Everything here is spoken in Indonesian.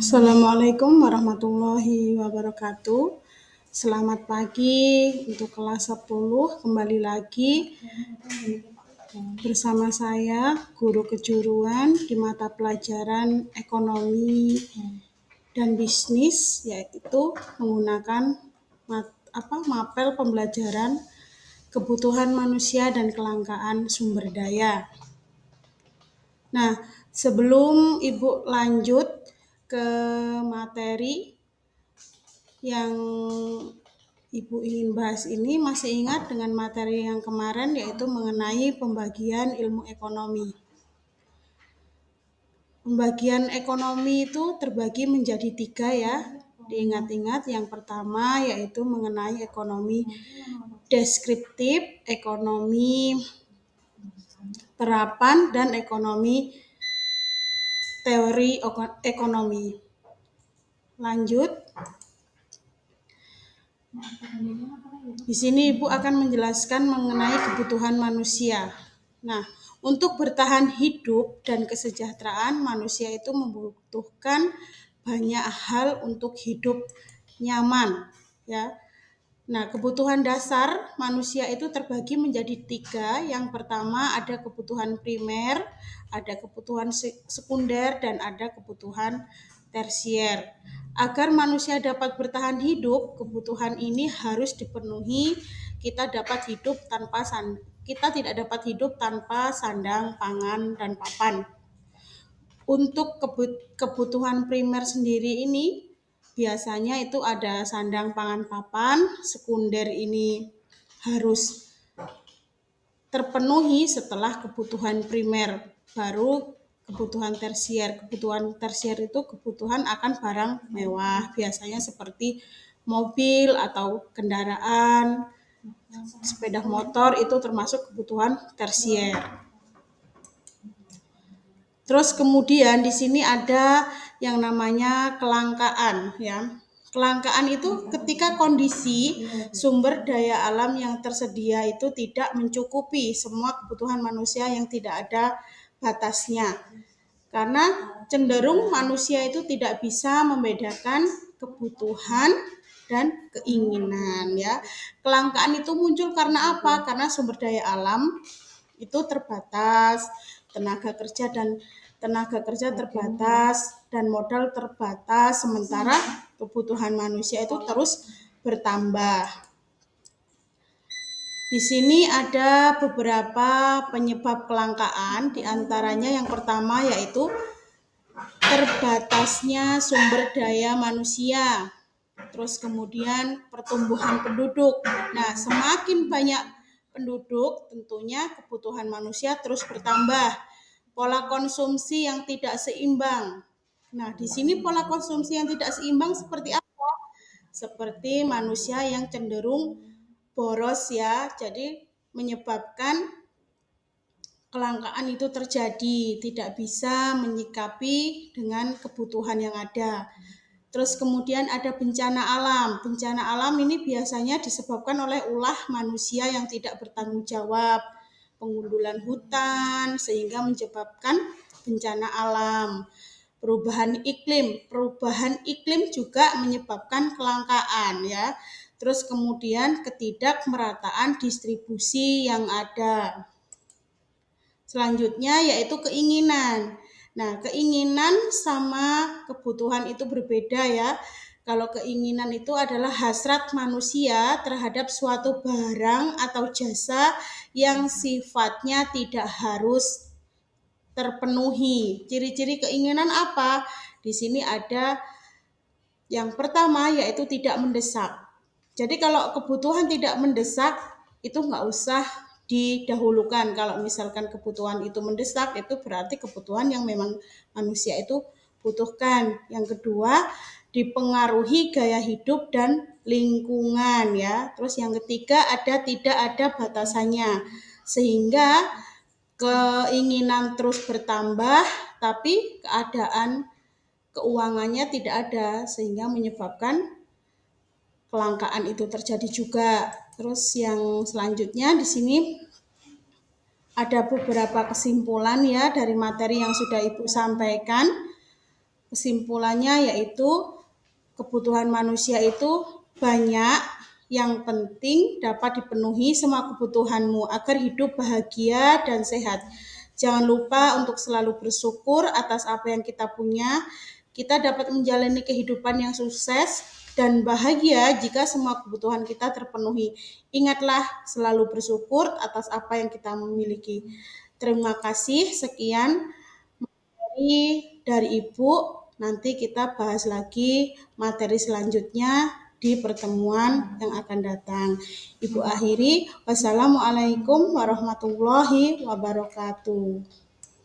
Assalamualaikum warahmatullahi wabarakatuh. Selamat pagi untuk kelas 10. Kembali lagi bersama saya, guru kejuruan di mata pelajaran ekonomi dan bisnis, yaitu menggunakan mapel pembelajaran kebutuhan manusia dan kelangkaan sumber daya. Nah, sebelum Ibu lanjut ke materi yang Ibu ingin bahas ini, masih ingat dengan materi yang kemarin, yaitu mengenai pembagian ilmu ekonomi. Pembagian ekonomi itu terbagi menjadi 3 ya. Diingat-ingat, yang pertama yaitu mengenai ekonomi deskriptif, ekonomi terapan, dan ekonomi teori ekonomi. Lanjut. Di sini Ibu akan menjelaskan mengenai kebutuhan manusia. Nah, untuk bertahan hidup dan kesejahteraan, manusia itu membutuhkan banyak hal untuk hidup nyaman, ya. Nah, kebutuhan dasar manusia itu terbagi menjadi 3. Yang pertama ada kebutuhan primer, ada kebutuhan sekunder, dan ada kebutuhan tersier. Agar manusia dapat bertahan hidup, kebutuhan ini harus dipenuhi. Kita tidak dapat hidup tanpa sandang, pangan, dan papan. Untuk kebutuhan primer sendiri ini biasanya itu ada sandang, pangan, papan. Sekunder ini harus terpenuhi setelah kebutuhan primer, baru kebutuhan tersier. Kebutuhan tersier itu kebutuhan akan barang mewah, biasanya seperti mobil atau kendaraan, sepeda motor, itu termasuk kebutuhan tersier. Terus kemudian di sini ada yang namanya kelangkaan, ya. Kelangkaan itu ketika kondisi sumber daya alam yang tersedia itu tidak mencukupi semua kebutuhan manusia yang tidak ada batasnya. Karena cenderung manusia itu tidak bisa membedakan kebutuhan dan keinginan, ya. Kelangkaan itu muncul karena apa? Karena sumber daya alam itu terbatas, tenaga kerja terbatas, dan modal terbatas, sementara kebutuhan manusia itu terus bertambah. Di sini ada beberapa penyebab kelangkaan, diantaranya yang pertama yaitu terbatasnya sumber daya manusia. Terus kemudian pertumbuhan penduduk. Nah, semakin banyak penduduk, tentunya kebutuhan manusia terus bertambah. Pola konsumsi yang tidak seimbang. Nah, di sini pola konsumsi yang tidak seimbang seperti apa? Seperti manusia yang cenderung boros, ya. Jadi menyebabkan kelangkaan itu terjadi, tidak bisa menyikapi dengan kebutuhan yang ada. Terus kemudian ada bencana alam. Bencana alam ini biasanya disebabkan oleh ulah manusia yang tidak bertanggung jawab, pengundulan hutan, sehingga menyebabkan bencana alam. Perubahan iklim juga menyebabkan kelangkaan, ya. Terus kemudian ketidakmerataan distribusi yang ada. Selanjutnya yaitu keinginan. Nah, keinginan sama kebutuhan itu berbeda, ya. Kalau keinginan itu adalah hasrat manusia terhadap suatu barang atau jasa yang sifatnya tidak harus terpenuhi. Ciri-ciri keinginan apa? Di sini ada yang pertama yaitu tidak mendesak. Jadi kalau kebutuhan tidak mendesak itu nggak usah didahulukan. Kalau misalkan kebutuhan itu mendesak, itu berarti kebutuhan yang memang manusia itu butuhkan. Yang kedua, dipengaruhi gaya hidup dan lingkungan, ya. Terus yang ketiga tidak ada batasannya, sehingga keinginan terus bertambah tapi keadaan keuangannya tidak ada, sehingga menyebabkan kelangkaan itu terjadi juga. Terus yang selanjutnya di sini ada beberapa kesimpulan, ya, dari materi yang sudah Ibu sampaikan. Kesimpulannya yaitu kebutuhan manusia itu banyak, yang penting dapat dipenuhi semua kebutuhanmu agar hidup bahagia dan sehat. Jangan lupa untuk selalu bersyukur atas apa yang kita punya. Kita dapat menjalani kehidupan yang sukses dan bahagia jika semua kebutuhan kita terpenuhi. Ingatlah selalu bersyukur atas apa yang kita miliki. Terima kasih, sekian dari Ibu. Nanti kita bahas lagi materi selanjutnya di pertemuan yang akan datang. Ibu akhiri, wassalamualaikum warahmatullahi wabarakatuh.